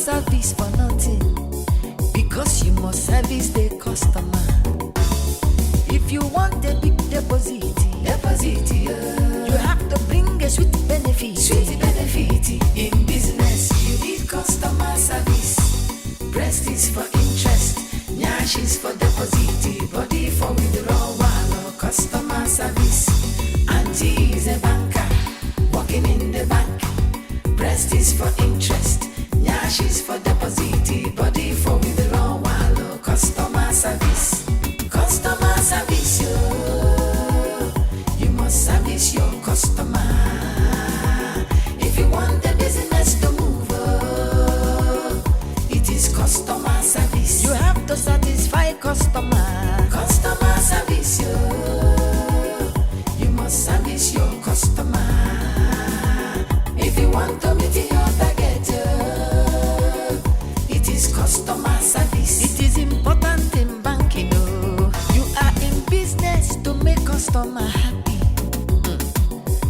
service for nothing, because you must service the customer. If you want a big deposit, you have to bring a sweet benefit. In business, you need customer service. Breast is for interest, nyash is for deposit, body for withdrawal or customer service. Auntie is a banker, working in the bank. Breast is for interest, nyash is for deposit, body for withdrawal or customer service. Customer service, you must service your customer. If you want the business to move, it is customer service. You have to satisfy customer. Customer service, you must service your customer. If you want to meet your target, it is customer service. It is important in banking, you are in business to make customer happy,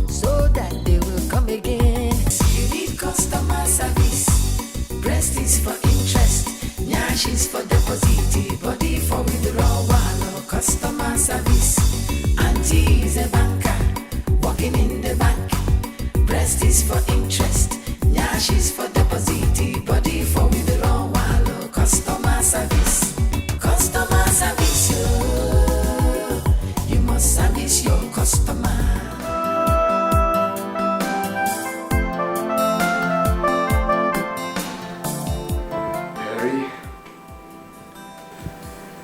so that they will come again. You need customer service. Breast is for interest, nyash is for deposit, body for withdrawal or customer service. Auntie is a banker, working in the bank. Breast is for interest, nyash is for deposit, body for withdrawal or customer service. Customer service, you must service your customer.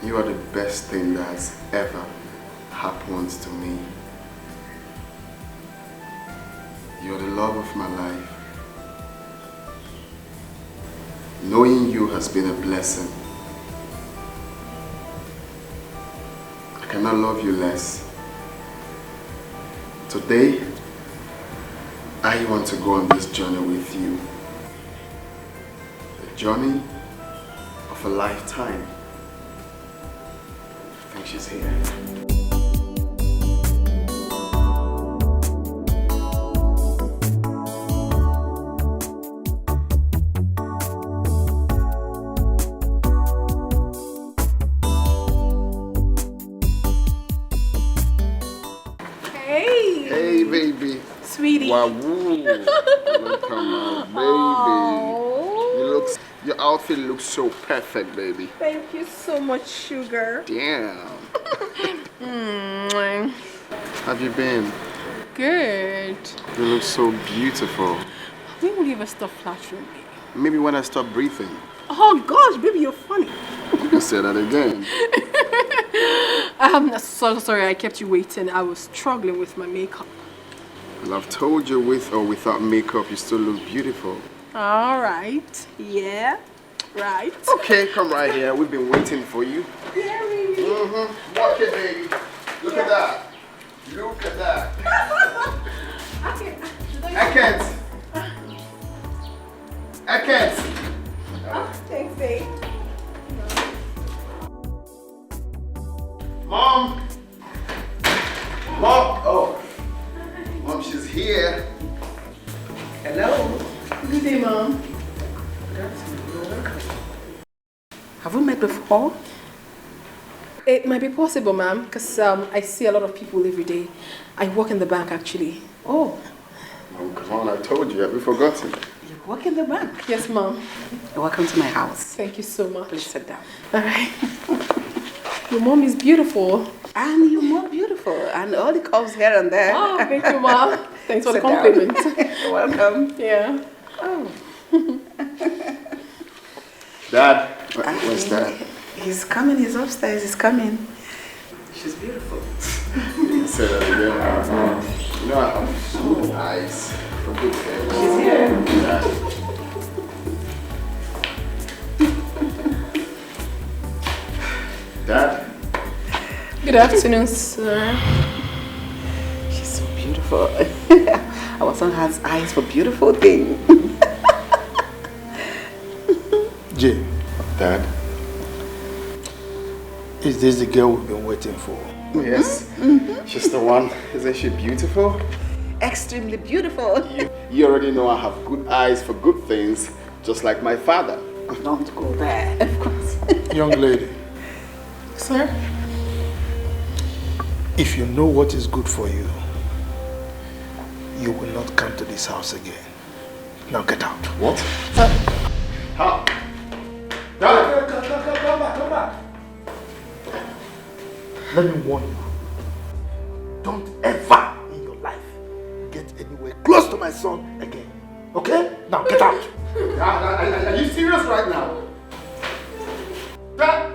You are the best thing that has ever happened to me. You are the love of my life. Knowing you has been a blessing. I cannot love you less. Today, I want to go on this journey with you. The journey of a lifetime. I think she's here. Hey! Hey, baby. Sweetie. Wow. Look on my baby. You look, your outfit looks so perfect, baby. Thank you so much, sugar. Damn. Have you been? Good. You look so beautiful. When will you ever stop flattering me? Maybe when I stop breathing. Oh gosh, baby, you're funny. You can say that again. I'm so sorry I kept you waiting. I was struggling with my makeup. Well, I've told you with or without makeup, you still look beautiful. All right. Yeah. Right. Okay, come right here. We've been waiting for you. Yeah, baby. Walk it, baby. Look at that. Look at that. I can't. I can't. Thanks, babe. Mom. Mom. Oh. Mom, she's here. Hello. Good day, Mom. Have we met before? It might be possible, ma'am, because I see a lot of people every day. I work in the bank, actually. Oh, Mom, come on, I told you. Have you forgotten? you work in the bank. Yes, Mom. Welcome to my house. Thank you so much. Please sit down. All right. Your mom is beautiful. And you're more beautiful. And all the curves here and there. Oh, thank you, Mom. Thanks for the Sit down. compliment. You're welcome. Yeah. Oh. Dad. Where's Dad? He's coming. He's upstairs. He's coming. She's beautiful. You can say that again. You know, I have good eyes for good hair. She's here. Dad? Good afternoon, sir. She's so beautiful. Our son has eyes for beautiful things. Jay, Dad? is this the girl we've been waiting for? Yes. She's the one. Isn't she beautiful? Extremely beautiful. You already know I have good eyes for good things. Just like my father. Don't go there, of course. Young lady, Sir? if you know what is good for you, you will not come to this house again. Now get out. What? How? Dad! Come back. Let me warn you. Don't ever in your life get anywhere close to my son again. Okay? Now get out. Dad, are you serious right now? Dad!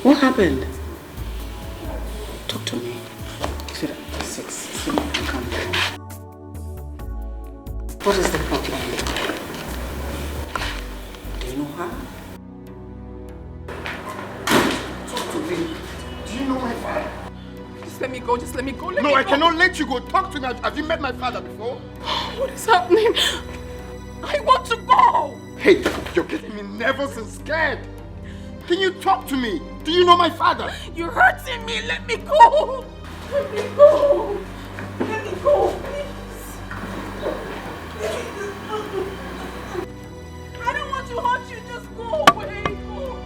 What happened? Talk to me. Sit down. Sit down. Calm down. What is the problem? Do you know her? Talk to me. Do you know my father? Just let me go. Just let me go. Let No, me I go. cannot let you go. Talk to me. Have you met my father before? What is happening? I want to go. Hey, you're getting me nervous and scared. Can you talk to me? Do you know my father? You're hurting me. Let me go. Let me go. Let me go, please. I don't want to hurt you. Just go away. Go.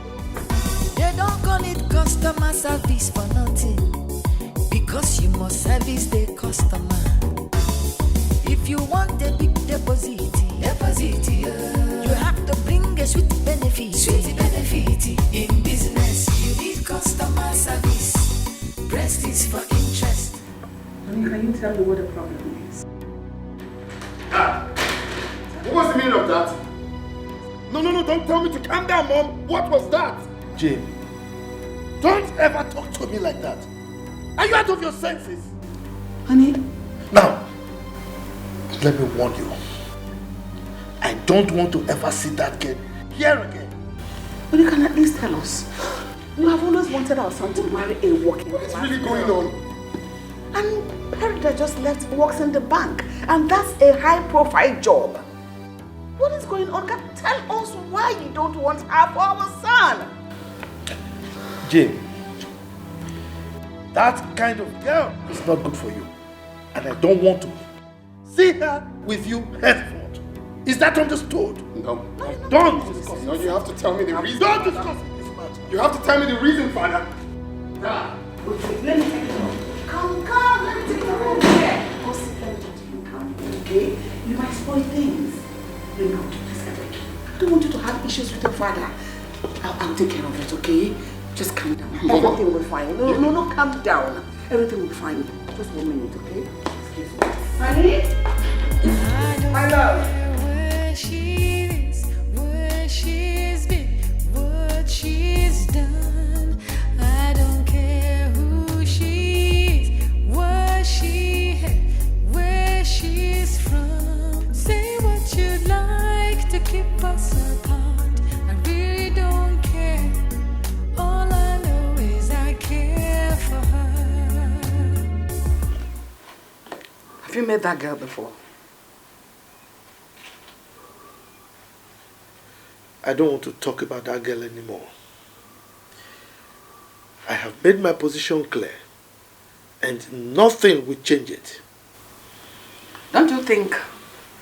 They don't call it customer service for nothing, because you must service the customer. If you want a big deposit, you have to bring a sweet benefit. In business, you need customer service. Breast is for interest. Can you tell me what the problem is? What was the meaning of that? No, don't tell me to calm down, Mom. What was that? Jane, don't ever talk to me like that. Are you out of your senses? Honey? Now, let me warn you. I don't want to ever see that kid here again. But you can at least tell us. You have always wanted our son to marry a working What's class really going girl. on? And Perida just left works in the bank. And that's a high-profile job. What is going on? Tell us why you don't want her for our son. Jane, that kind of girl is not good for you. And I don't want to see her with you henceforth. Is that understood? No. Don't discuss No, you have to tell me the reason. Don't discuss this matter. You have to tell me the reason, Father. Dad. Wait, let me take it off. Come, let me take it off. Yeah. Go sit, let me talk to you. Come, okay? You might spoil things. Let me go to this away. I don't want you to have issues with your father. I'll take care of it, okay? Just calm down. Mama. Everything will be fine. No, calm down. Everything will be fine. Just 1 minute, okay? Excuse me. Honey? My love. Where she is, where she's been, what she's done. I don't care who she is, what she had, where she's from. Say what you'd like to keep us apart. I really don't care. All I know is I care for her. Have you met that girl before? I don't want to talk about that girl anymore. I have made my position clear, and nothing will change it. Don't you think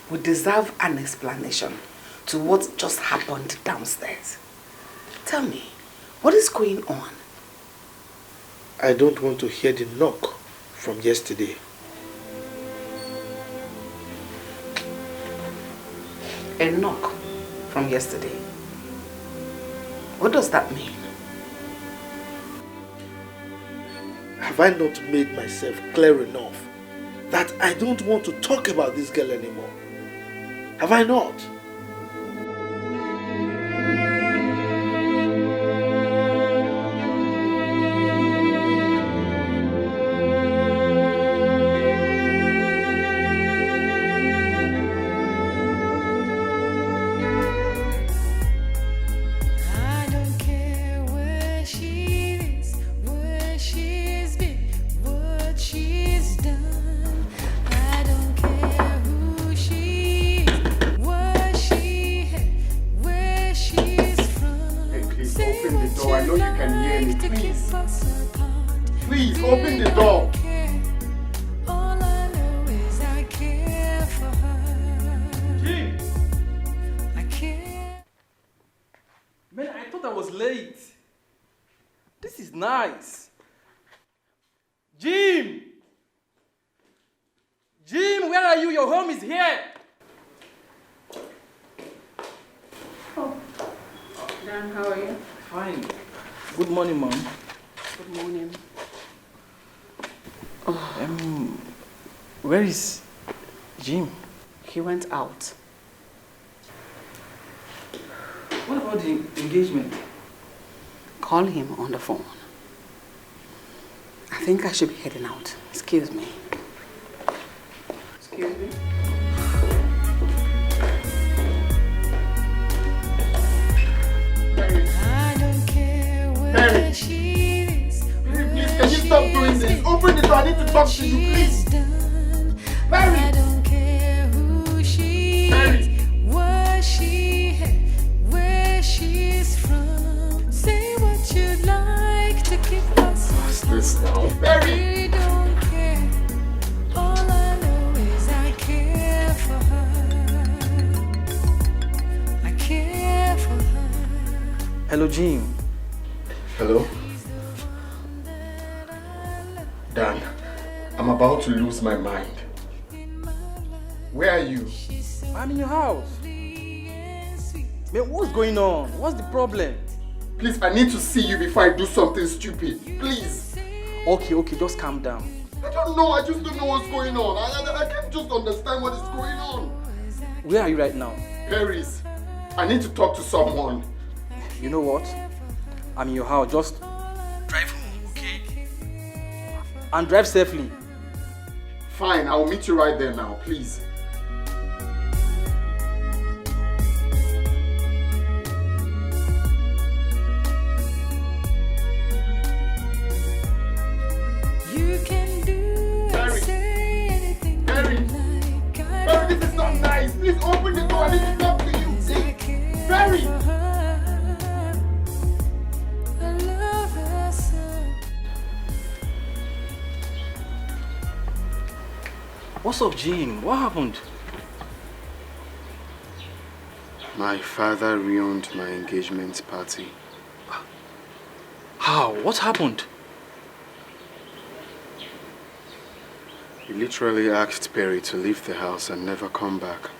we deserve an explanation to what just happened downstairs? Tell me, what is going on? I don't want to hear the knock from yesterday. A knock from yesterday. What does that mean? Have I not made myself clear enough that I don't want to talk about this girl anymore? Have I not? I don't care where she is, where she's been, what she's done. I don't care who she is, what nice. Jim! Jim, where are you? Your home is here. Oh, Dan, how are you? Fine. Good morning, Mom. Good morning. Where is Jim? He went out. What about the engagement? Call him on the phone. I think I should be heading out. Excuse me. Excuse me? I don't care where she is. Please, can you stop doing this? Open the door, I need to talk to you, please. I don't care who she is, where she's from. Say what you'd like to keep us. What's this now? Barry! I don't care. All I know is I care for her. I care for her. Hello, Jim. Hello? Dan, I'm about to lose my mind. Where are you? I'm in your house. Man, what's going on? What's the problem? Please, I need to see you before I do something stupid. Please. Okay, just calm down. I don't know, I just don't know what's going on. I can't just understand what is going on. Where are you right now? Paris, I need to talk to someone. You know what? I'm in your house. Just drive home, okay? And drive safely. Fine, I will meet you right there now, please. You can do and say anything Barry! you like. Barry, this is not nice. Please open the door, I need to talk to you. Barry! I love her so. What's up, Jim? What happened? My father ruined my engagement party. How? What happened? He literally asked Perry to leave the house and never come back.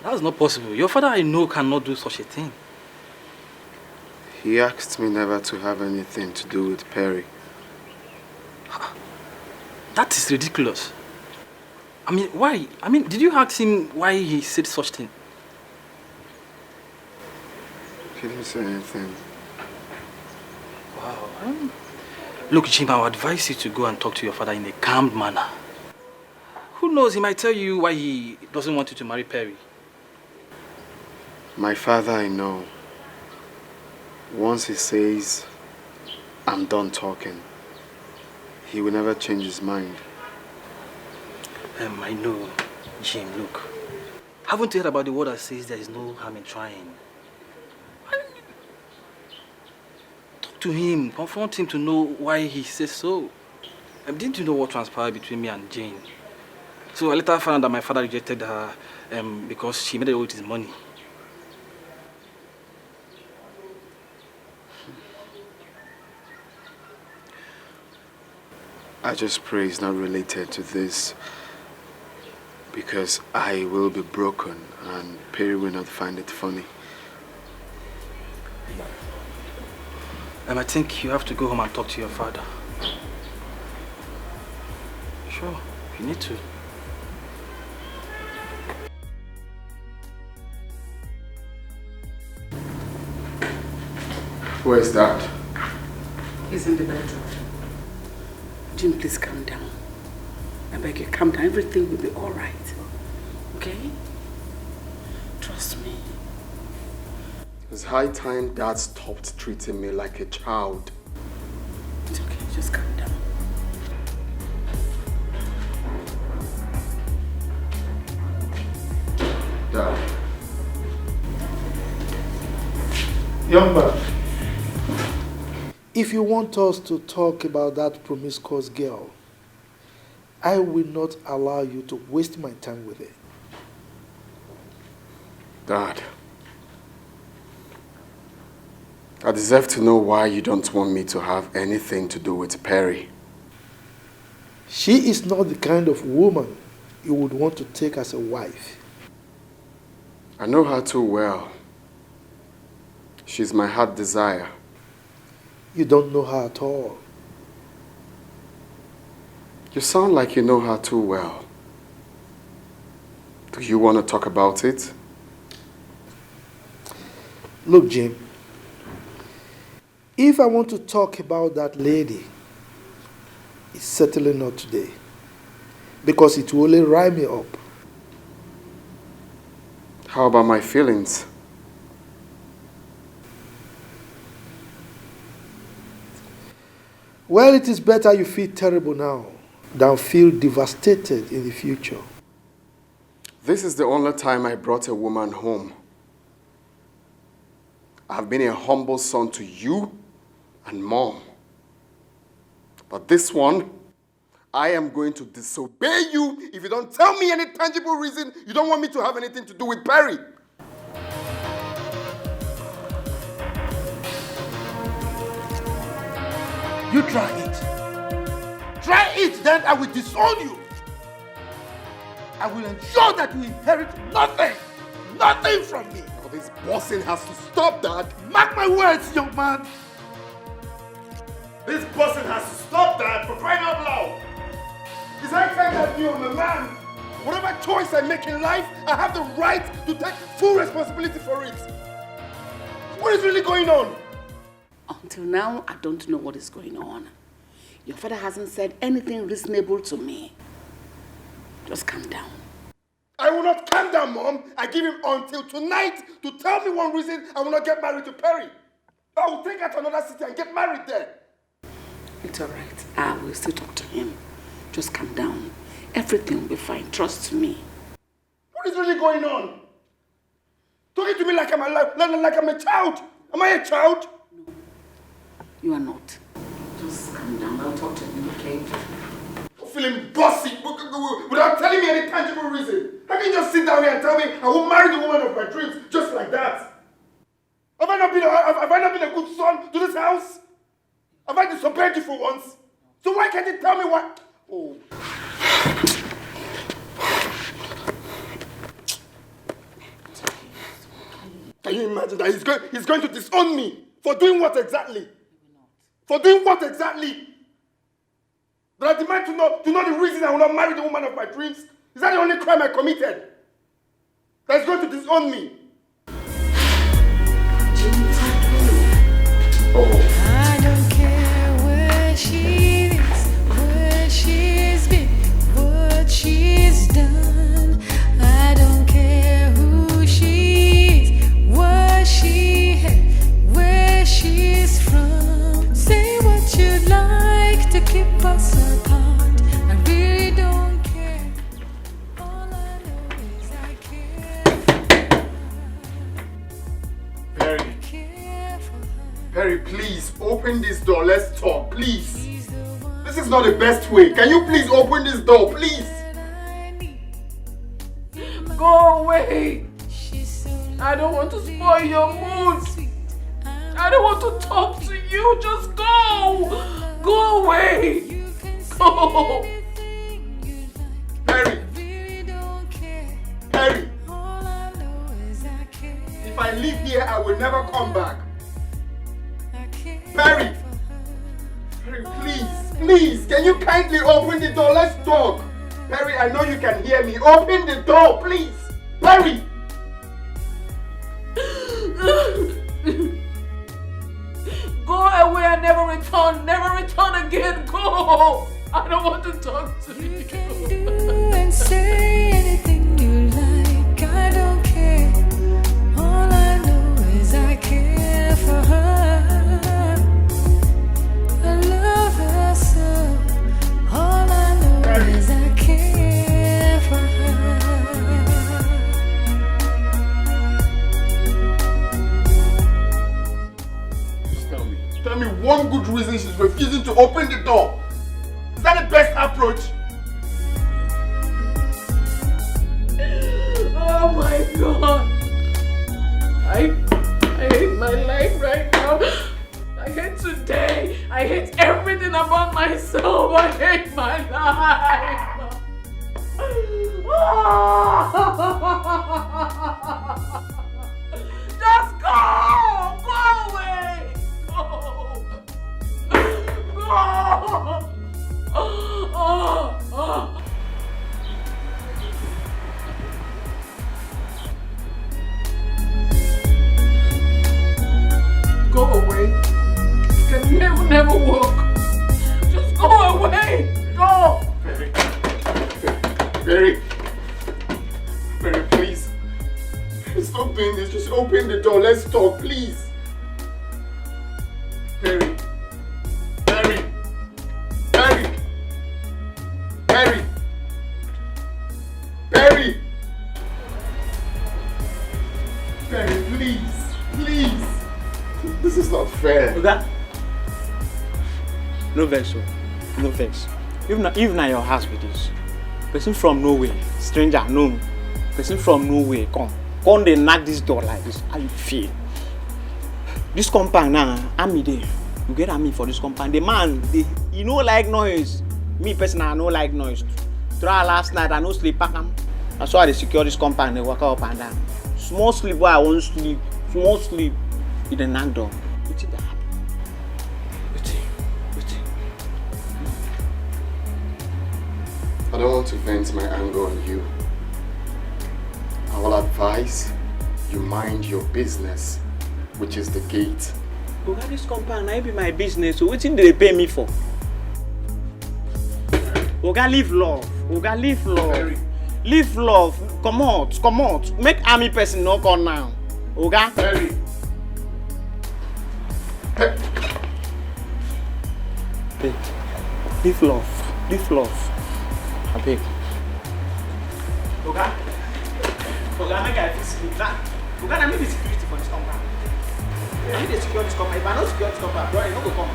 That's not possible. Your father, I know, cannot do such a thing. He asked me never to have anything to do with Perry. That is ridiculous. I mean, why? I mean, did you ask him why he said such thing? He didn't say anything. Wow. Look, Jim, I would advise you to go and talk to your father in a calm manner. Who knows, he might tell you why he doesn't want you to marry Perry. My father, I know. Once he says, I'm done talking, he will never change his mind. I know, Jim, look. Haven't you heard about the word that says there is no harm in trying? Talk to him, confront him to know why he says so. Didn't you know what transpired between me and Jane? So I later found out that my father rejected her because she made away with his money. I just pray it's not related to this, because I will be broken and Perry will not find it funny. I think you have to go home and talk to your father. Sure, you need to. Where is that? He's in the bedroom. Jim, please calm down. I beg you, calm down. Everything will be all right. Okay? Trust me. It's high time Dad stopped treating me like a child. It's okay. Just calm down. Dad. Young man, if you want us to talk about that promiscuous girl, I will not allow you to waste my time with it. Dad. I deserve to know why you don't want me to have anything to do with Perry. She is not the kind of woman you would want to take as a wife. I know her too well. She's my heart desire. You don't know her at all. You sound like you know her too well. Do you want to talk about it? Look, Jim. If I want to talk about that lady, it's certainly not today. Because it will only rile me up. How about my feelings? Well, it is better you feel terrible now than feel devastated in the future. This is the only time I brought a woman home. I've been a humble son to you and Mom. But this one, I am going to disobey you if you don't tell me any tangible reason you don't want me to have anything to do with Perry. You try it. Try it, then I will disown you. I will ensure that you inherit nothing. Nothing from me. Oh, this bossing has to stop, Dad. Mark my words, young man. This bossing has to stop, Dad, for crying out loud. It's high time that you, I'm a man. Whatever choice I make in life, I have the right to take full responsibility for it. What is really going on? Until now, I don't know what is going on. Your father hasn't said anything reasonable to me. Just calm down. I will not calm down, Mom. I give him until tonight to tell me one reason I will not get married to Perry. I will take her to another city and get married there. It's all right. I will still talk to him. Just calm down. Everything will be fine. Trust me. What is really going on? Talking to me like I'm alive, like I'm a child. Am I a child? No, you are not. Just calm down. I'll talk to him, okay? I'm feeling bossy without telling me any tangible reason. How can you just sit down here and tell me I will marry the woman of my dreams just like that? Have I not been a good son to this house? Have I disobeyed you for once? So why can't you tell me what? Oh. Can you imagine that he's going to disown me? For doing what exactly? For doing what exactly? That I demand to know the reason I will not marry the woman of my dreams? Is that the only crime I committed? That is going to disown me? Oh. I don't care where she is, where she's been, what she's done. I don't care who she is, what she had, where she's from. Say what you'd like to keep us apart. I really don't care. All I know is I care. Perry. Perry, please, open this door. Let's talk, please. This is not the best way. Can you please open this door, please? Go away. I don't want to spoil your mood. I don't want to talk to you. Just go. Go away. Go. Perry. Perry. If I leave here, I will never come back. Perry! Perry, please, can you kindly open the door? Let's talk. Perry, I know you can hear me. Open the door, please. Perry! Go away and never return. Never return again. Go. I don't want to talk to you. You can do and say anything you like. I don't care. All I know is I care for her. I love her so. All I know is I care for her. Just tell me one good reason she's refusing to open the door. Is that the best approach? Oh my God. I hate my life right now. in my life. Just go! Go away! Go! Go away. It can never work. Just go away. Go. Perry, please. Stop doing this. Just open the door. Let's talk, please. Perry. Perry, please. This is not fair. Okay? No vex, no vex. If not your house with this. Person from nowhere, stranger, no. Person from nowhere, come they knock this door like this. How you feel? This compound now, Army there. You get Army for this compound. The man, you know like noise. Me personally, I know like noise. Try last night, I no sleep pack him. That's why they secure this compound. They walk up and down. Small sleep where I won't sleep. Small sleep. It the knock door. What's it that happen? What's it? I don't want to vent my anger on you. I will advise you mind your business, which is the gate. Oga, this compound, I be my business. So what thing they pay me for? Oga, live love. Oga, live love. Perry. Live love. Come out. Make Army person knock on now. Oga. Perry. Hey, live love. I beg. Oga, make I fix it. Oga, I need the security for this compound. I need to secure this compound. If I don't secure this compound, bro, you don't go come.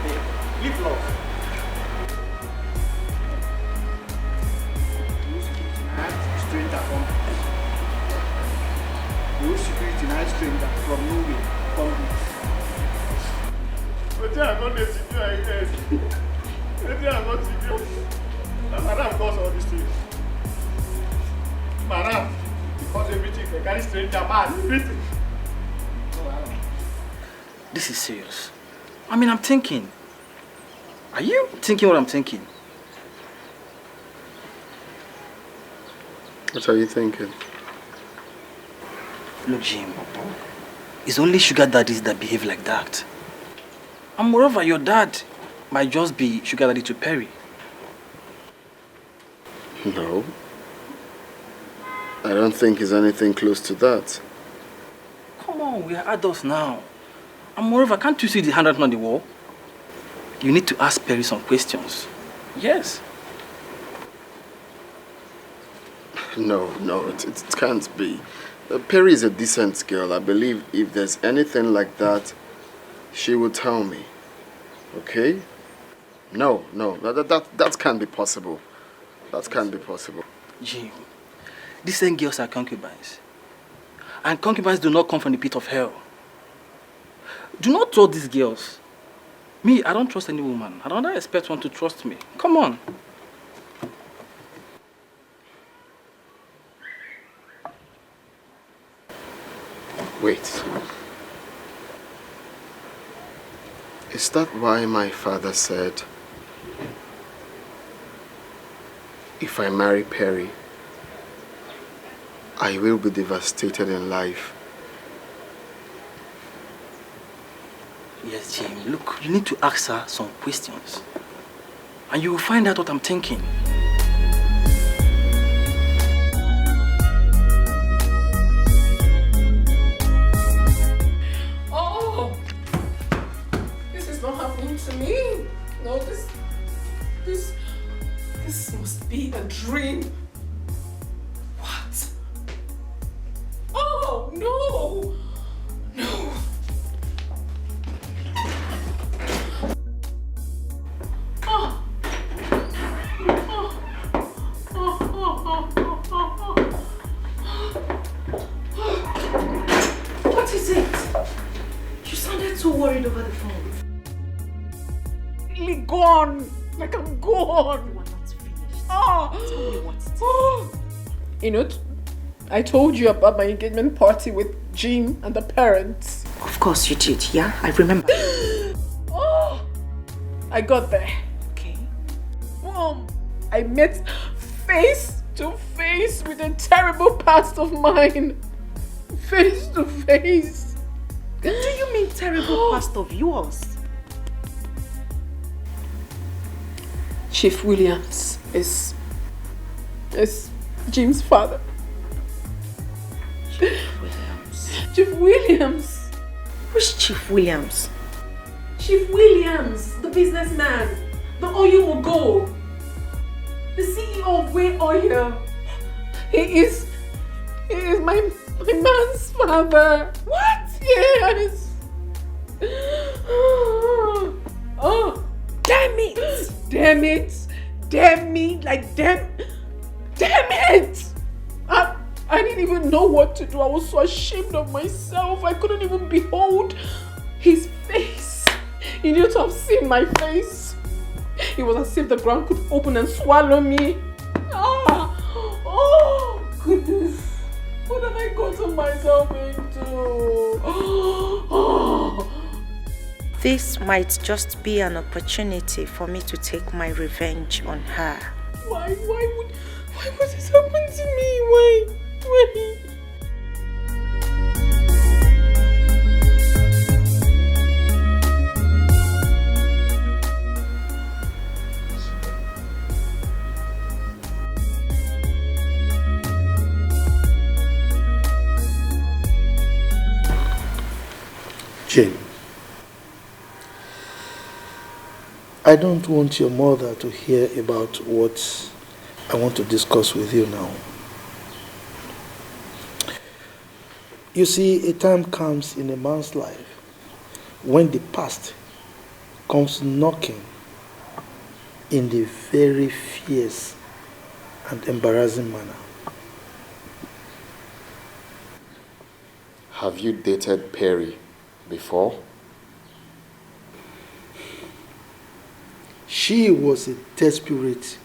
Hey, live love. Stranger from nowhere. Come with. But I got the security. I got security. Madam caused all these things. Madam, because everything, they carry stranger man, everything. This is serious. I mean, I'm thinking. Are you thinking what I'm thinking? What are you thinking? Look, Jim. It's only sugar daddies that behave like that. And moreover, your dad might just be sugar daddy to Perry. No. I don't think it's anything close to that. Come on, we are adults now. And moreover, can't you see the handwriting on the wall? You need to ask Perry some questions. Yes. No, it can't be. Perry is a decent girl. I believe if there's anything like that, she will tell me. Okay? No, that can't be possible. That can't be possible. Jim, these same girls are concubines. And concubines do not come from the pit of hell. Do not trust these girls. Me, I don't trust any woman. I don't expect one to trust me. Come on. Wait. Is that why my father said, if I marry Perry, I will be devastated in life? Yes, Jim. Look, you need to ask her some questions. And you will find out what I'm thinking. Oh! This is not happening to me. No, this must be a dream. What? Oh, no! No! What is it? You sounded so worried over the phone. Really gone. Like I'm gone. Go on. You are not finished. Ah. Tell me what it is. Oh. You know, I told you about my engagement party with Jim and the parents. Of course you did, yeah? I remember. Oh. I got there. Okay. Mom, I met face to face with a terrible past of mine. Face to face. Do you mean terrible past of yours? Chief Williams is Jim's father. Chief Williams. Which Chief Williams? Chief Williams, the businessman, the oil mogul, the CEO of Way Oil. He is my man's father. What? Yes. Oh, damn it! Damn it! Damn me! Like damn it! I didn't even know what to do. I was so ashamed of myself. I couldn't even behold his face. You need to have seen my face. It was as if the ground could open and swallow me. Oh, goodness. What have I gotten myself into? This might just be an opportunity for me to take my revenge on her. Why would this happen to me? Why? Jane, I don't want your mother to hear about what I want to discuss with you now. You see, a time comes in a man's life when the past comes knocking in the very fierce and embarrassing manner. Have you dated Perry before? She was a desperate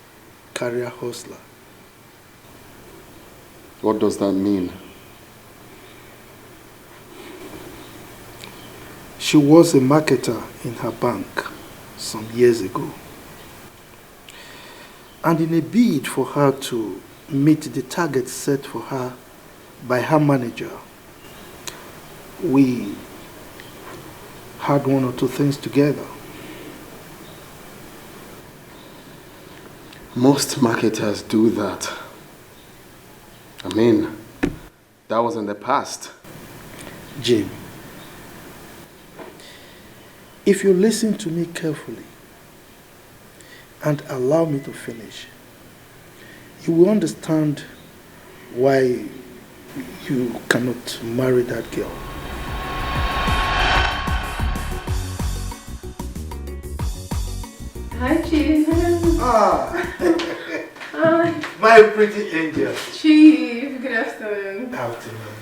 career hustler. What does that mean? She was a marketer in her bank some years ago. And in a bid for her to meet the target set for her by her manager, we had one or two things together. Most marketers do that. I mean, that was in the past. Jim, if you listen to me carefully and allow me to finish, you will understand why you cannot marry that girl. Hi, Chief. Hi. My pretty angel. Chief, good afternoon. Afternoon.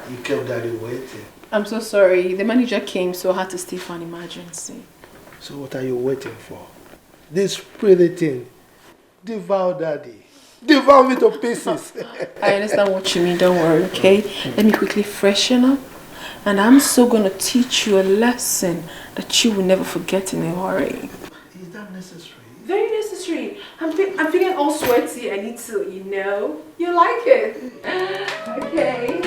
You kept daddy waiting. I'm so sorry. The manager came, so I had to stay for an emergency. So what are you waiting for? This pretty thing. Devour daddy. Devour me to pieces. I understand what you mean. Don't worry, okay? Let me quickly freshen up. And I'm so going to teach you a lesson that you will never forget in a hurry. Is that necessary? Very necessary. I'm feeling all sweaty. I need to, you know. You like it? Okay.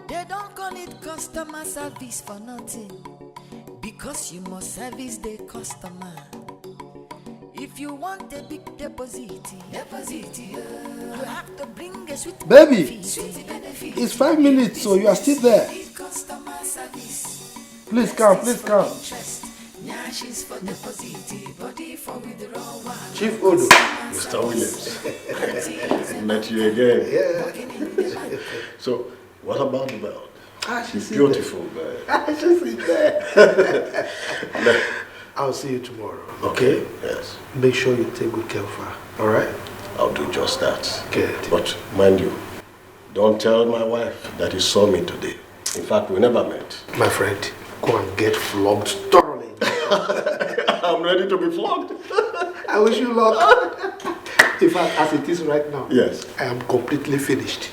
They don't call it customer service for nothing, because you must service the customer. If you want a big deposit, you have to bring a sweet Baby, benefit. it's 5 minutes, so you are still there. Customer service. Please come, please come. Nyashes for deposit, body for withdrawal. Chief Odo. Mr. Williams. Met you again. Yeah. So, what about the belt? She's Beautiful bird. She's in there. I'll see you tomorrow. Okay? Yes. Make sure you take good care of her. All right? I'll do just that. Good. But mind you, don't tell my wife that you saw me today. In fact, we never met. My friend, Go and get flogged thoroughly. I'm ready to be flogged. I wish you luck. In fact, as it is right now, Yes. I am completely finished.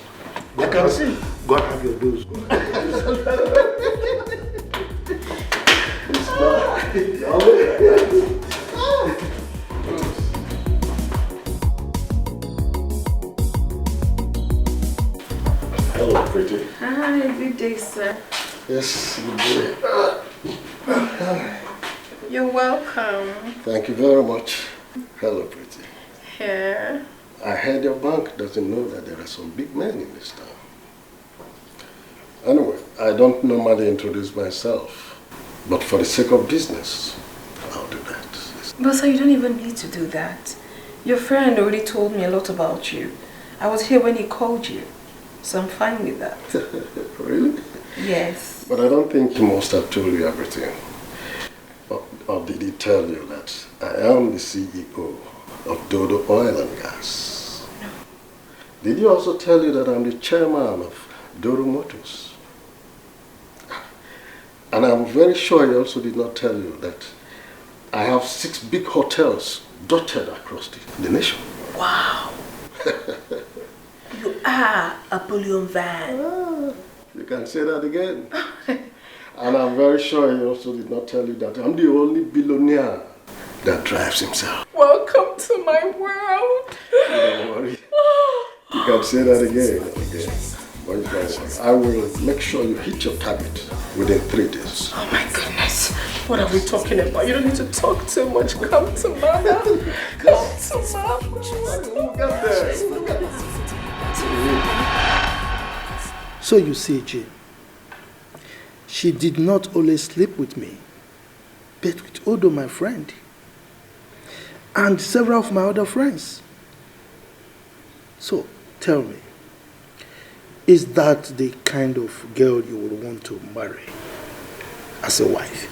I can see. Go and have your dose. Hello, pretty. Hi, good day, sir. Yes, good day. You're welcome. Thank you very much. Hello, pretty. Here. I heard your bank doesn't know that there are some big men in this town. Anyway, I don't normally introduce myself, but for the sake of business, I'll do that. But sir, you don't even need to do that. Your friend already told me a lot about you. I was here when he called you, so I'm fine with that. Really? Yes. But I don't think he must have told you everything. Or did he tell you that I am the CEO of Dodo Oil and Gas? No. Did he also tell you that I'm the chairman of Dodo Motors? And I'm very sure he also did not tell you that I have 6 big hotels dotted across the nation. Wow. You are a bullion van. You can say that again. And I'm very sure he also did not tell you that I'm the only billionaire that drives himself. Welcome to my world. Don't worry. You can say that again and again. But don't worry. I will make sure you hit your target within 3 days. Oh my goodness. What are we talking about? You don't need to talk too much. Come to mama. Come to mama. We'll get there. We'll get there. So you see, Jane, she did not only sleep with me, but with Odo, my friend, and several of my other friends. So, tell me, is that the kind of girl you would want to marry as a wife?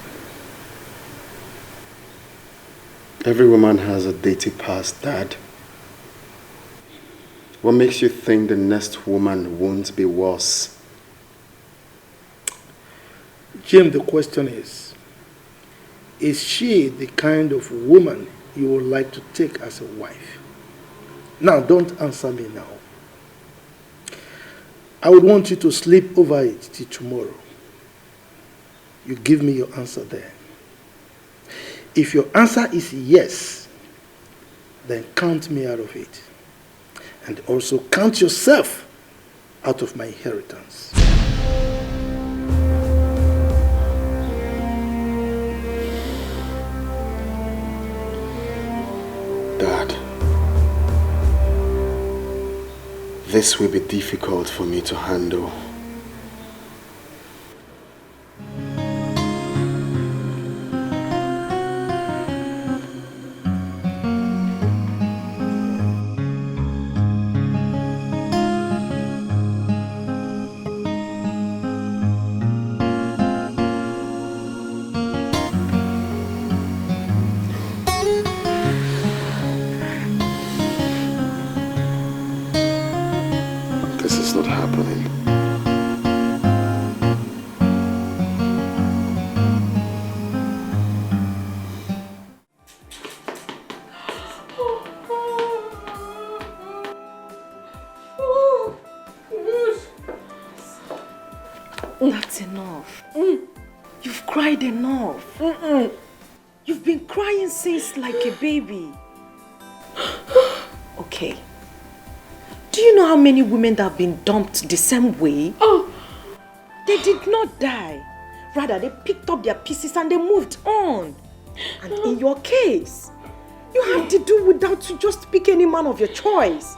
Every woman has a dirty past, Dad. What makes you think the next woman won't be worse? Jim, the question is she the kind of woman you would like to take as a wife? Now, don't answer me now. I would want you to sleep over it till tomorrow. You give me your answer then. If your answer is yes, then count me out of it. And also count yourself out of my inheritance. Dad, this will be difficult for me to handle. This is not happening. That's enough. You've cried enough. You've been crying since like a baby. Okay. Do you know how many women that have been dumped the same way? Oh, they did not die. Rather, they picked up their pieces and they moved on. And in your case, you have to do without to just pick any man of your choice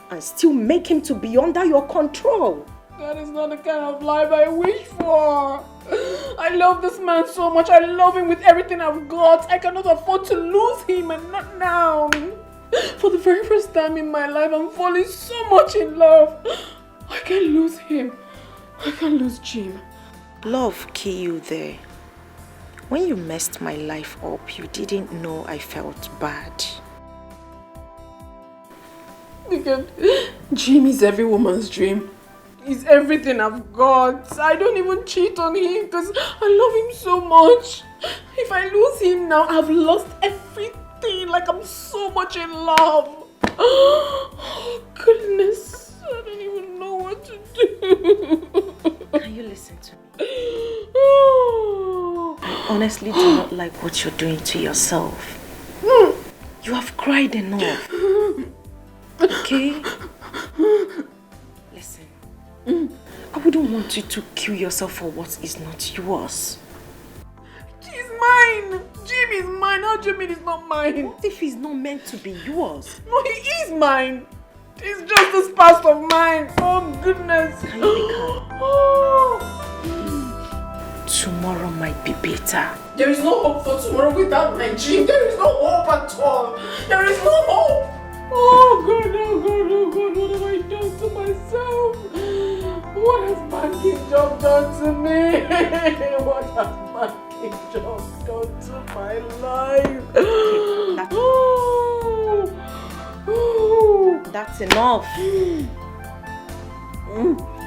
and still make him to be under your control. That is not the kind of life I wish for. I love this man so much. I love him with everything I've got. I cannot afford to lose him, and not now. For the very first time in my life, I'm falling so much in love. I can't lose him. I can't lose Jim. Love killed you there. When you messed my life up, you didn't know I felt bad. Because Jim is every woman's dream. He's everything I've got. I don't even cheat on him because I love him so much. If I lose him now, I've lost everything. Like I'm so much in love. Oh, goodness. I don't even know what to do. Can you listen to me? I honestly do not like what you're doing to yourself. You have cried enough. Okay? Listen. I wouldn't want you to kill yourself for what is not yours. He's mine. Jim is mine. How do you mean he's not mine? What if he's not meant to be yours? No, he is mine. He's just this past of mine. Oh, goodness. Can you be calm? Tomorrow might be better. There is no hope for tomorrow without my Jim. There is no hope at all. There is no hope. Oh, God, oh, God, oh, God. What have I done to myself? What has banking job done to me? What has banking job done to my life? That's enough.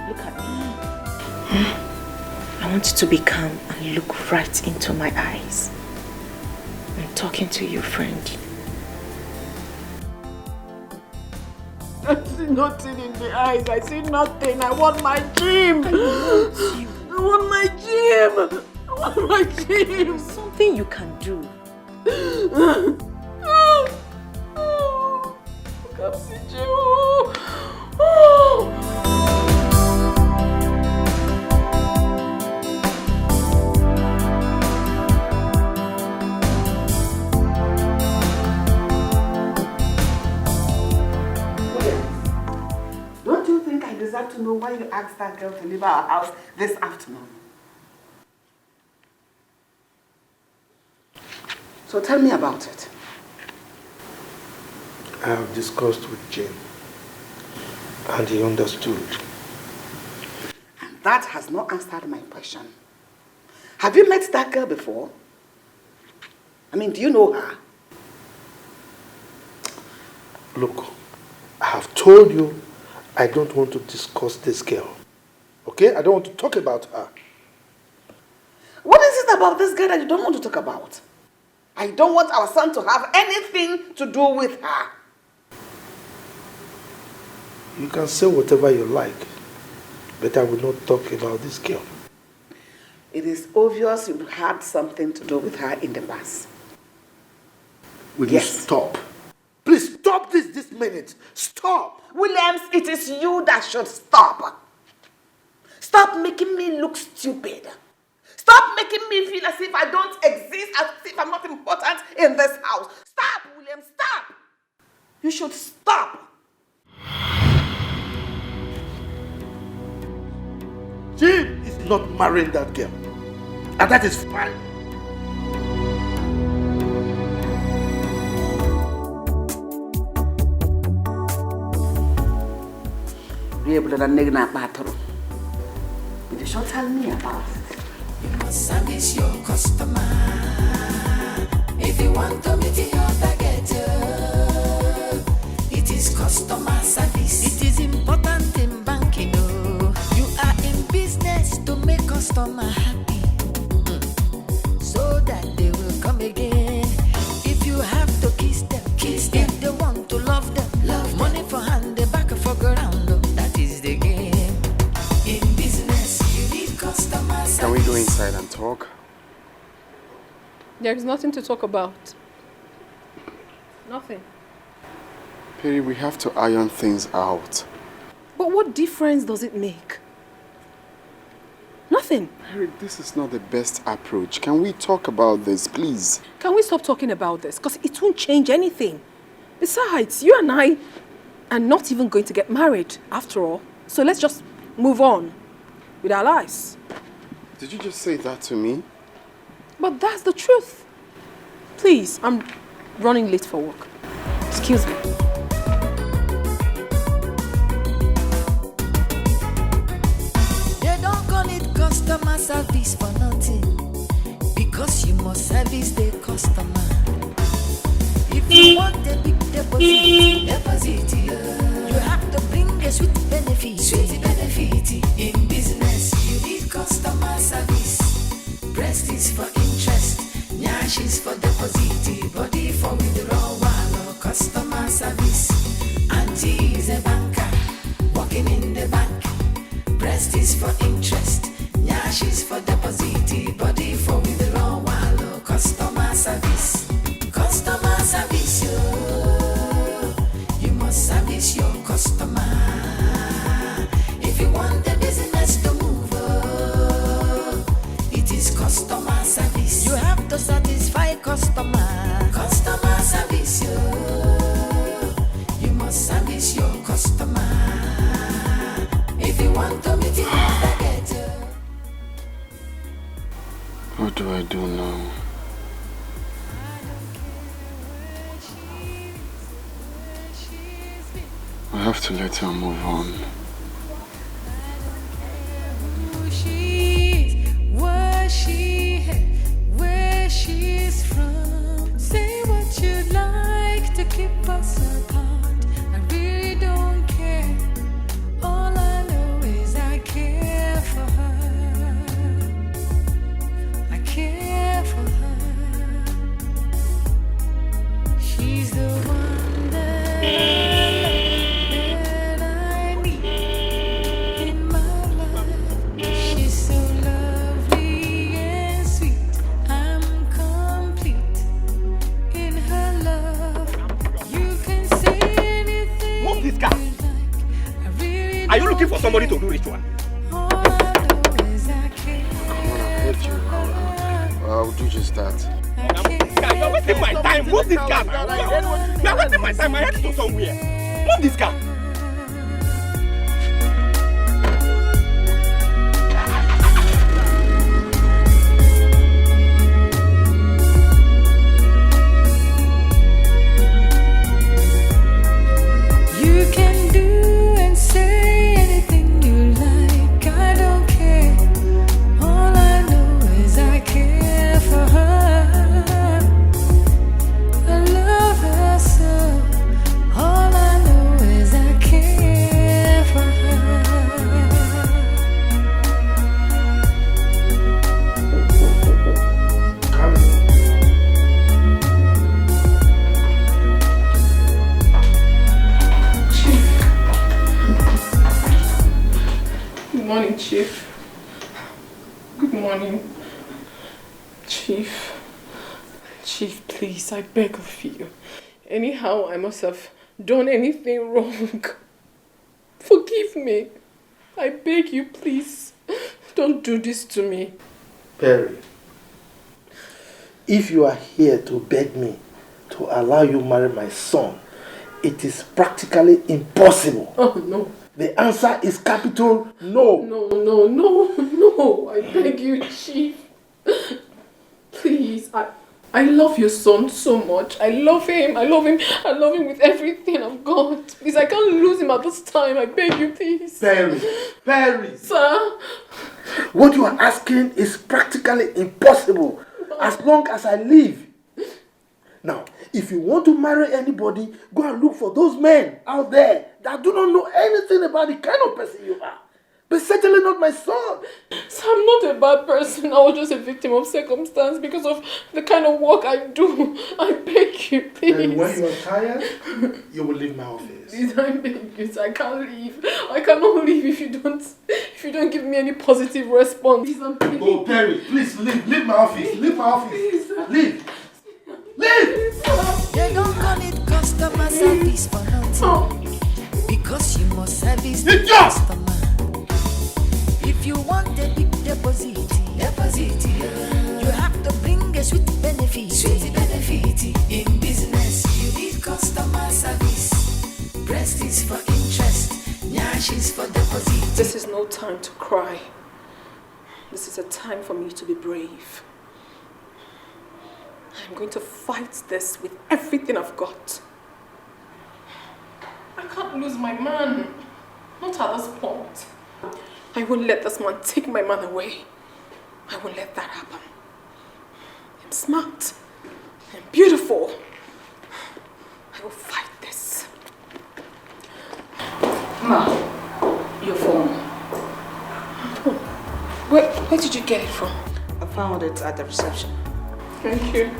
Look at me. I want you to be calm and look right into my eyes. I'm talking to you, friend. I see nothing in the eyes. I see nothing. I want my Jim. I want my Jim. I want my Jim. Something you can do. Don't you think I deserve to know why you asked that girl to leave our house this afternoon? So tell me about it. I have discussed with Jane, and he understood. And that has not answered my question. Have you met that girl before? I mean, do you know her? Look, I have told you I don't want to discuss this girl. Okay? I don't want to talk about her. What is it about this girl that you don't want to talk about? I don't want our son to have anything to do with her. You can say whatever you like, but I will not talk about this girl. It is obvious you had something to do with her in the past. Will you stop? Please stop this minute. Stop! Williams, it is you that should stop. Stop making me look stupid. Stop making me feel as if I don't exist, as if I'm not important in this house. Stop, Williams, stop! You should stop. Jim is not marrying that girl. And that is fine. You should tell me about it. You must service your customer. If you want to meet your target, it is customer service. It is important in banking. You are in business to make customer happy, so that they will come again. If you have to kiss them, kiss them. If they want to love them, love money them. For hand, they back for ground. That is the game. In business, you need customer service. Can we go inside and talk? There is nothing to talk about. Nothing. Perry, we have to iron things out. But what difference does it make? Nothing. Perry, this is not the best approach. Can we talk about this, please? Can we stop talking about this? Because it won't change anything. Besides, you and I are not even going to get married after all. So let's just move on with our lives. Did you just say that to me? But that's the truth. Please, I'm running late for work. Excuse me. They don't call it customer service for nothing, because you must service the customer. If you want a big deposit, you have to bring a sweet benefit. benefit. Sweet benefit in business. You need customer service. Breast is for interest. Nyash is for deposit. Body for withdrawal. Customer service. Auntie is a banker. Working in the bank. Breast is for interest. Nyash is for deposit. Body for withdrawal. Customer service. Customer service, yo. You must service your customer. If you want the business to move, it is customer service. You have to satisfy customer. Customer service, yo. You must service your customer. If you want to meet it, get it. What do I do now? I have to let her move on. Where she's from. Say what you'd like to keep us apart. I really don't care. All I know is I care for her. I care for her. She's the one that I need in my life. She's so lovely and sweet. I'm complete in her love. You can say anything. Move this car. You like. I really Are you looking for somebody to do ritual? all I know is I care. Come on, I've heard you. I'll do just that. You're wasting my time. Move this car. You're wasting my time. I had to go somewhere. Move this car. You can do and say anything you like. I don't care. All I know is I care for her. I love her so. All I know is I care for her. Good morning, Chief. Good morning. Chief. Chief, please, I beg of you. Anyhow, I must have done anything wrong. Forgive me. I beg you, please. Don't do this to me. Perry, if you are here to beg me to allow you marry my son, it is practically impossible. Oh, no. The answer is capital no. No. I beg you, Chief. Please, I love your son so much. I love him with everything I've got. Please, I can't lose him at this time. I beg you, please. Perry. Sir? What you are asking is practically impossible as long as I live. Now, if you want to marry anybody, go and look for those men out there that do not know anything about the kind of person you are. But certainly not my son. So I'm not a bad person. I was just a victim of circumstance because of the kind of work I do. I beg you, please. And when you are tired, you will leave my office. Please, I beg you, sir. I can't leave. I cannot leave if you don't give me any positive response. Please, I'm begging. Oh, Perry, please leave my office. Leave my office. Please, Leave. They don't call it customer service for nothing. Because you must service the customer. If you want a big deposit, you have to bring a sweet benefit. Sweet benefit in business. You need customer service. Breast is for interest. Nyash is for deposit. this is no time to cry. This is a time for me to be brave. I'm going to fight this with everything I've got. I can't lose my man. Not at this point. I won't let this man take my man away. I won't let that happen. I'm smart. I'm beautiful. I will fight this. Ma, Where did you get it from? I found it at the reception. Thank you.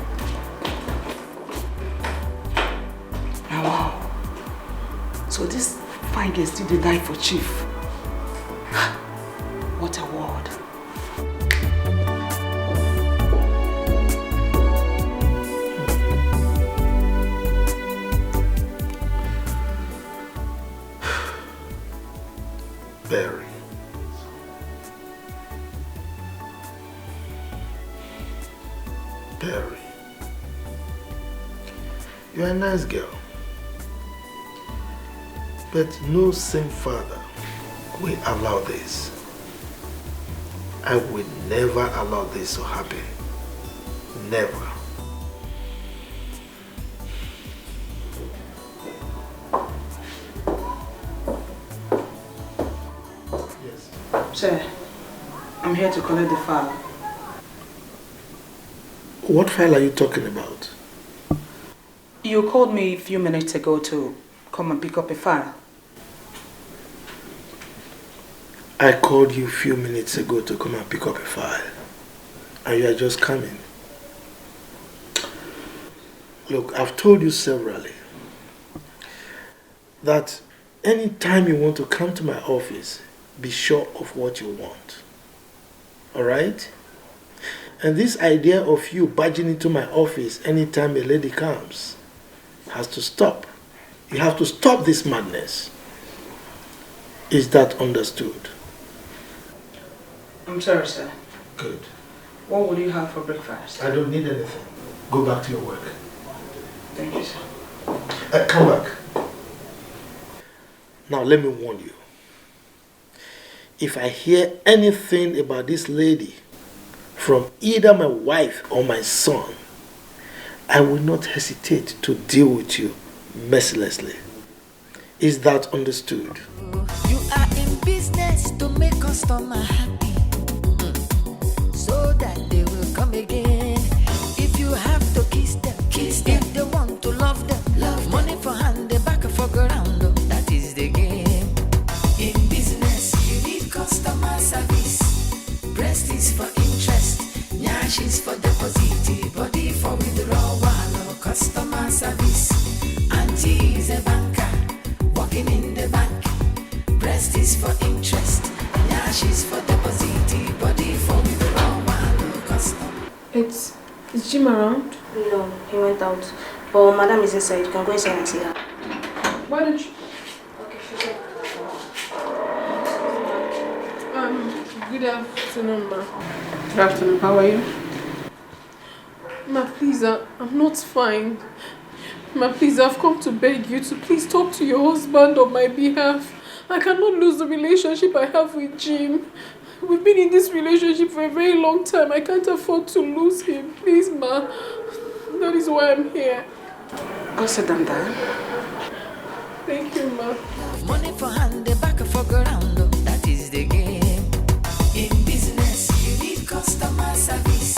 Oh, wow. So this fine girl still did die for Chief. What a word. Barry. Barry. You're a nice girl. But no same father will allow this. I will never allow this to happen. Never. Yes. Sir, I'm here to collect the file. What file are you talking about? You called me a few minutes ago to come and pick up a file. I called you a few minutes ago to come and pick up a file. And you are just coming. Look, I've told you severally that anytime you want to come to my office, be sure of what you want. Alright? And this idea of you barging into my office anytime a lady comes has to stop. You have to stop this madness. Is that understood? I'm sorry, sir. Good. What will you have for breakfast? I don't need anything. Go back to your work. Thank you, sir. Come back. Now let me warn you. If I hear anything about this lady from either my wife or my son, I will not hesitate to deal with you mercilessly. Is that understood? You are in business to make customer happy, so that they will come again. If you have to kiss them, kiss them. If they want to love them, love money for hand, they back for ground. That is the game. In business, you need customer service. Breast is for interest, nyash is for deposit, body for withdrawal. Customer service. Auntie is a banker, working in the bank. Breast is for interest, nyash is for deposit, body for withdrawal. Customer. Is Jim around? No, he went out. But Madam is inside. You can go inside and see her. Why don't you? Okay, she's here. Good afternoon, ma. Good afternoon. How are you? Ma, please, I'm not fine. Ma, please, I've come to beg you to please talk to your husband on my behalf. I cannot lose the relationship I have with Jim. We've been in this relationship for a very long time. I can't afford to lose him. Please, ma. That is why I'm here. Go sit down there. Thank you, ma. Money for hand, they back for ground. That is the game. In business, you need customer service.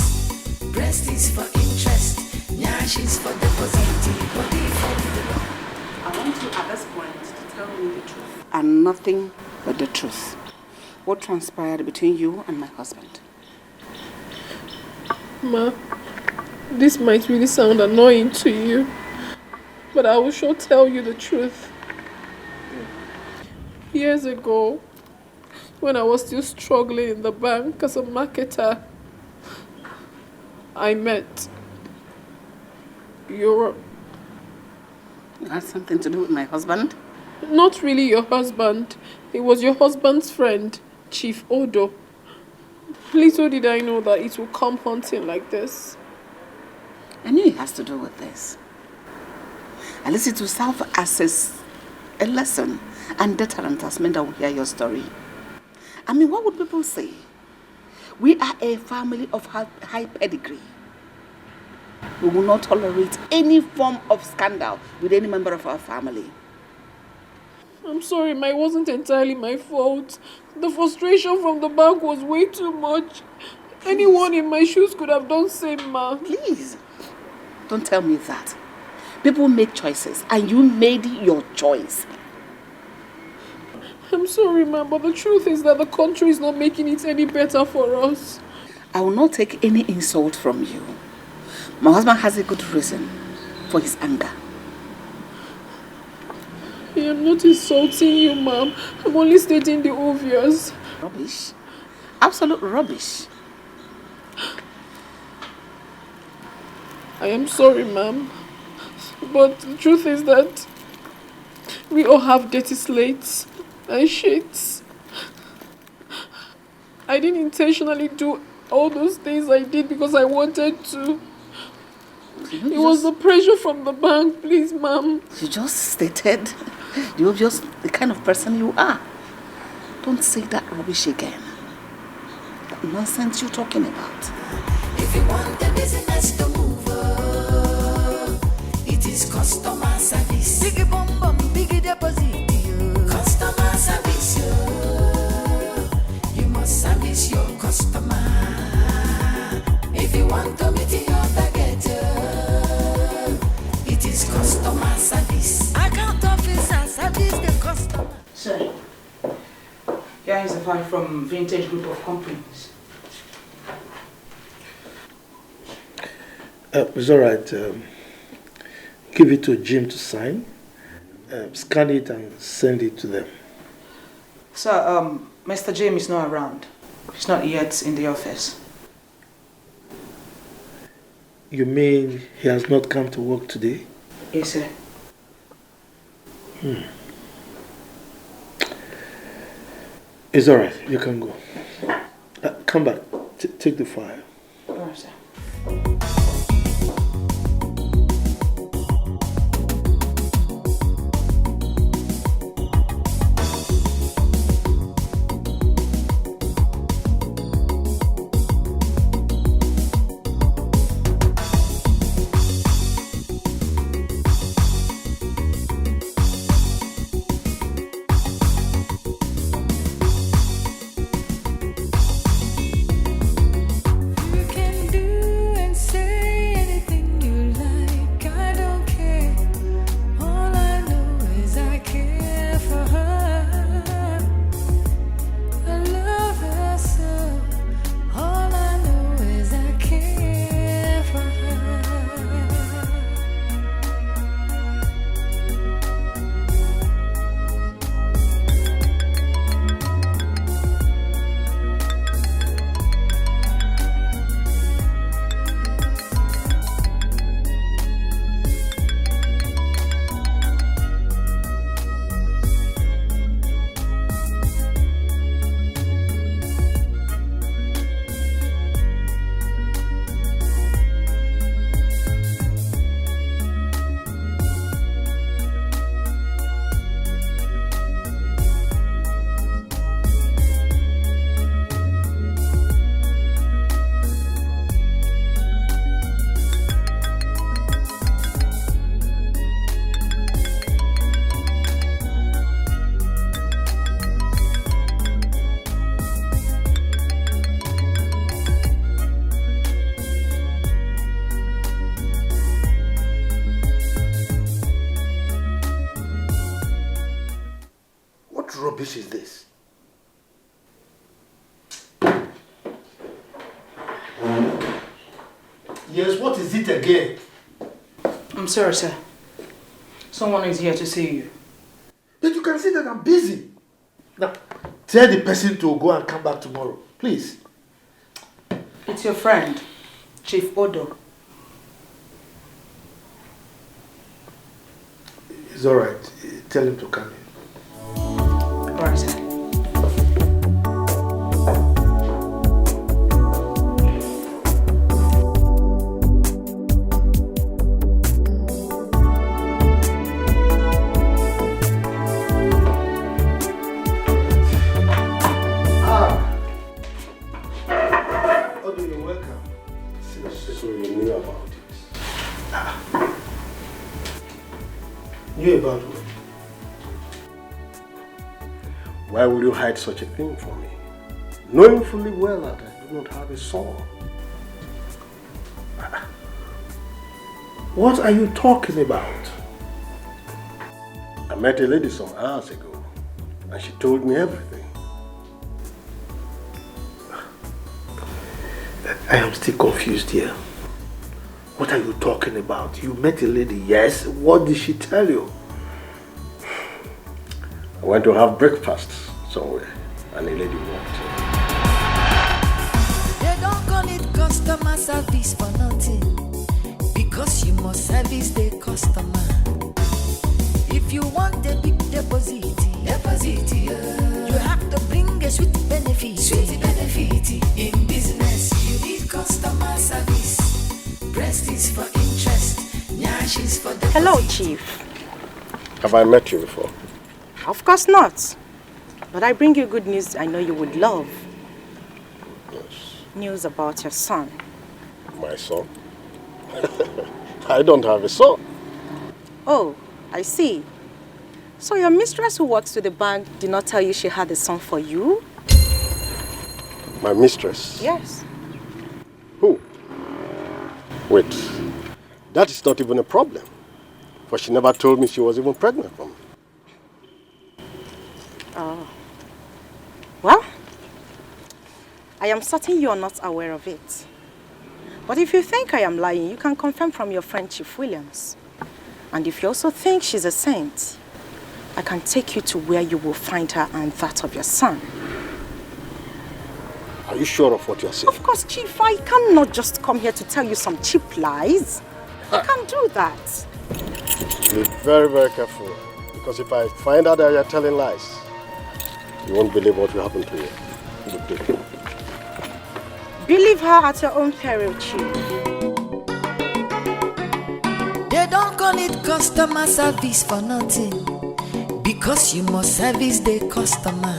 Breast is for interest, nyash is for deposit, body for withdrawal. I want you at this point to tell me the truth. And nothing but the truth. What transpired between you and my husband? Ma, this might really sound annoying to you, but I will sure tell you the truth. Years ago, when I was still struggling in the bank as a marketer, I met your... That's something to do with my husband? Not really your husband. It was your husband's friend, Chief Odo. Little did I know that it would come hunting like this. I knew it has to do with this. At least it will serve as a lesson and deterrent as men that will hear your story. I mean, what would people say? We are a family of high pedigree. We will not tolerate any form of scandal with any member of our family. I'm sorry, ma, it wasn't entirely my fault. The frustration from the bank was way too much. Anyone in my shoes could have done same, ma. Please, don't tell me that. People make choices, and you made your choice. I'm sorry, ma'am, but the truth is that the country is not making it any better for us. I will not take any insult from you. My husband has a good reason for his anger. I am not insulting you, ma'am. I'm only stating the obvious. Rubbish. Absolute rubbish. I am sorry, ma'am. But the truth is that we all have dirty slates and sheets. I didn't intentionally do all those things I did because I wanted to. It was the pressure from the bank, please, ma'am. You just stated the obvious, the kind of person you are. Don't say that rubbish again. That nonsense you're talking about. If you want the business to move, it is customer service. Biggie bum bum, biggie deposit. Customer service, you must service your customer. If you want to meet your target, it is customer service. Account officer service the customer. Sir, here is a file from Vintage Group of Companies. It's all right. Give it to Jim to sign. Scan it and send it to them. Sir, Mr. Jim is not around. He's not yet in the office. You mean he has not come to work today? Yes, sir. It's all right. You can go. Come back. Take the file. All right, sir. rubbish is this? Yes, what is it again? I'm sorry, sir. Someone is here to see you. But you can see that I'm busy. Now, tell the person to go and come back tomorrow, please. It's your friend, Chief Odo. It's all right. Tell him to come in. All right, sir. You about what? Why would you hide such a thing from me? Knowing fully well that I do not have a son. What are you talking about? I met a lady some hours ago. And she told me everything. I am still confused here. What are you talking about? You met a lady, yes. What did she tell you? I went to have breakfast somewhere and a lady walked in. They don't call it customer service for nothing, because you must service the customer. If you want a big deposit, you have to bring a sweet benefit. In business, you need customer service. Breast is for interest, nyash is for deposit. Hello, Chief. Have I met you before? Of course not. But I bring you good news I know you would love. Yes. News about your son. My son? I don't have a son. Oh, I see. So your mistress who works with the bank did not tell you she had a son for you? My mistress? Yes. Who? Wait, that is not even a problem. For she never told me she was even pregnant for me. Oh. Well, I am certain you are not aware of it. But if you think I am lying, you can confirm from your friend Chief Williams. And if you also think she's a saint, I can take you to where you will find her and that of your son. Are you sure of what you are saying? Of course, Chief, I cannot just come here to tell you some cheap lies. I can't do that. Be very, very careful. Because if I find out that you are telling lies, you won't believe what will happen to you. Good day. Believe her at your own peril, Chief. They don't call it customer service for nothing, because you must service the customer.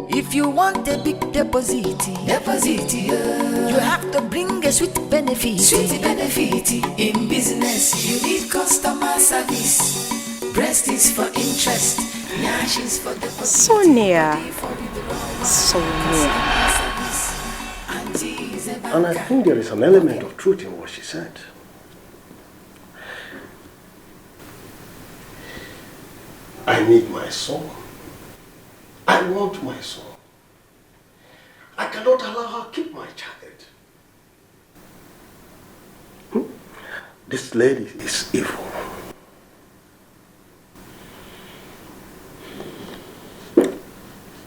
If you want a big deposit, you have to bring a sweet benefit. In business, you need customer service. Breast is for interest, nyash is for deposit. So near. So near. And I think there is an element of truth in what she said. I need my son. I want my son. I cannot allow her to keep my child. This lady is evil.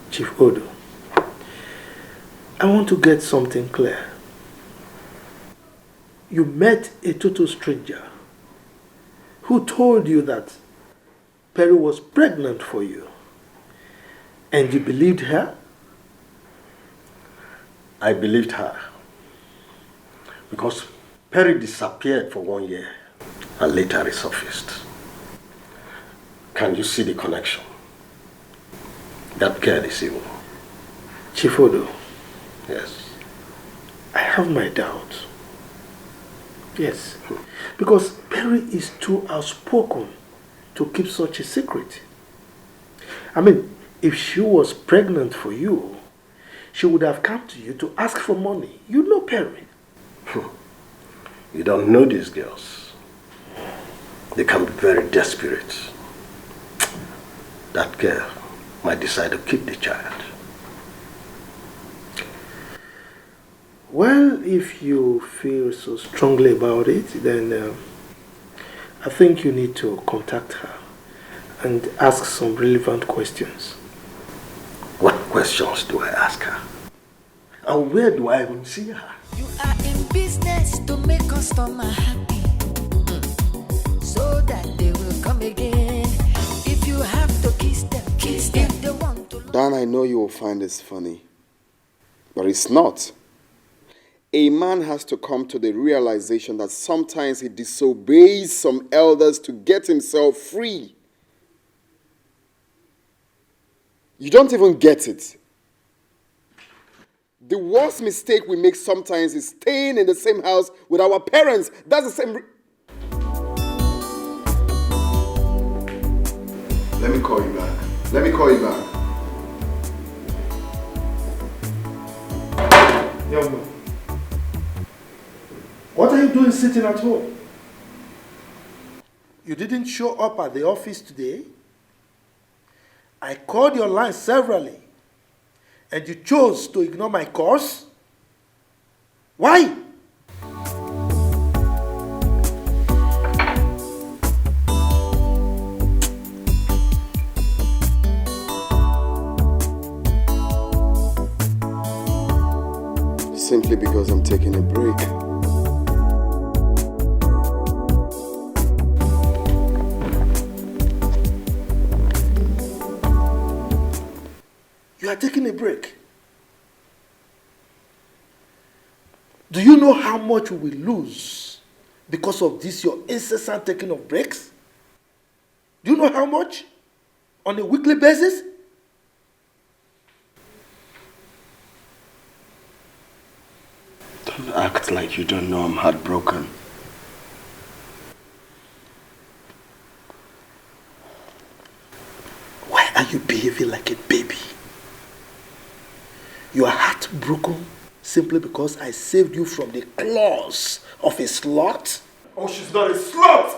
Chief Odo, I want to get something clear. You met a total stranger who told you that Perry was pregnant for you, and you believed her? I believed her because Perry disappeared for 1 year and later resurfaced. Can you see the connection? That girl is evil. Chief Odo, Yes. I have my doubts. Yes, because Perry is too outspoken to keep such a secret. I mean, if she was pregnant for you, she would have come to you to ask for money. You know Perry. You don't know these girls. They can be very desperate. That girl might decide to keep the child. Well, if you feel so strongly about it, then I think you need to contact her and ask some relevant questions. What questions do I ask her? And where do I even see her? You are in business to make customer happy, so that they will come again. If you have to kiss them. If they want to. Dan, I know you will find this funny, but it's not. A man has to come to the realization that sometimes he disobeys some elders to get himself free. You don't even get it. The worst mistake we make sometimes is staying in the same house with our parents. That's the same. Let me call you back. Let me call you back. Young man, what are you doing sitting at home? You didn't show up at the office today? I called your line severally, and you chose to ignore my calls? Why? Simply because I'm taking a break. You are taking a break. Do you know how much we will lose because of this, your incessant taking of breaks? Do you know how much? On a weekly basis? Don't act like you don't know I'm heartbroken. Why are you behaving like a baby? You are heartbroken simply because I saved you from the claws of a slut? Oh, she's not a slut!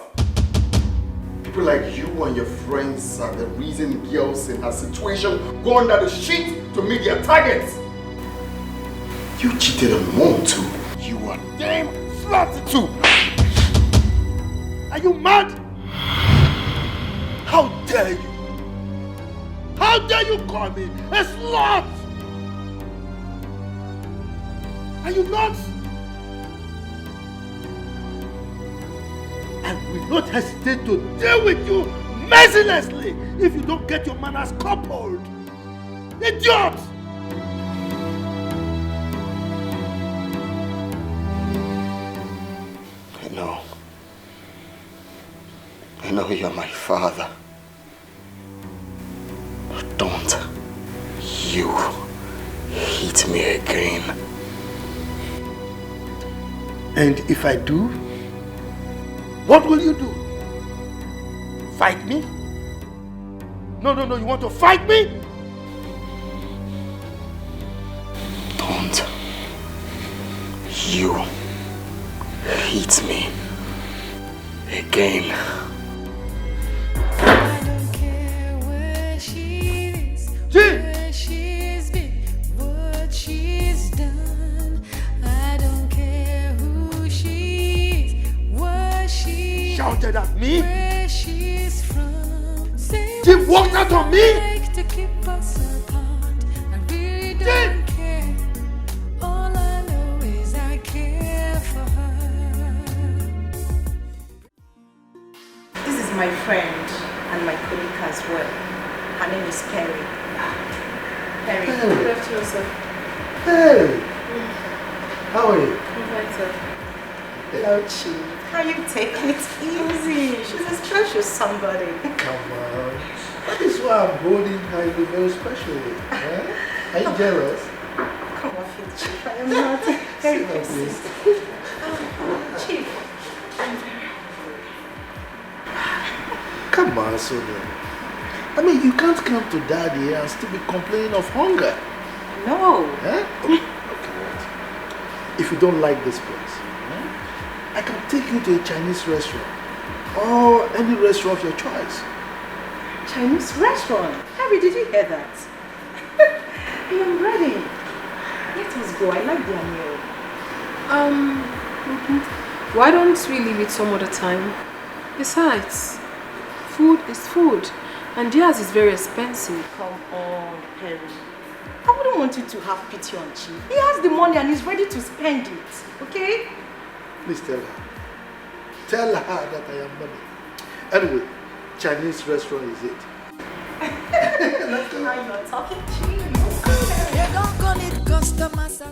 People like you and your friends are the reason girls in her situation go under the sheet to meet their targets. You cheated on Mom too. You are damn slutty too! Are you mad? How dare you? How dare you call me a slut? Are you nuts? I will not hesitate to deal with you mercilessly if you don't get your manners coupled. Idiot! I know you're my father. But don't you hit me again. And if I do, what will you do? Fight me? No, you want to fight me? Don't you hit me again. I don't care where she is, where she's been, what she's done. I don't care who she is, what she shouted at me. Where she's from. She walked out on me. Like to keep us apart. I really don't care. All I know is I care for her. This is my friend and my colleague as well. Her name is Perry. Perry. Hey. Good afternoon, sir. Hey! How are you? Invite her. Hello, Chief. How you taking it easy? She's a special somebody. Come on. That is why I'm holding her in a very special way. Eh? Are you jealous? Come off it, Chief. I am not. Very pleased. Chief. I'm very hungry. Come on, Sonia. I mean, you can't come to daddy and still be complaining of hunger. No. Eh? Okay, wait. If you don't like this place, I can take you to a Chinese restaurant or any restaurant of your choice. Chinese restaurant? Harry, did you hear that? I am ready. Let us go. I like their meal. Why don't we leave it some other time? Besides, food is food, and theirs is very expensive. Come on, Perry. I wouldn't want you to have pity on Chief. He has the money and he's ready to spend it. Okay? Please tell her. Tell her that I am money. Anyway, Chinese restaurant is it. Now you're talking, Chief. You don't call it customer service.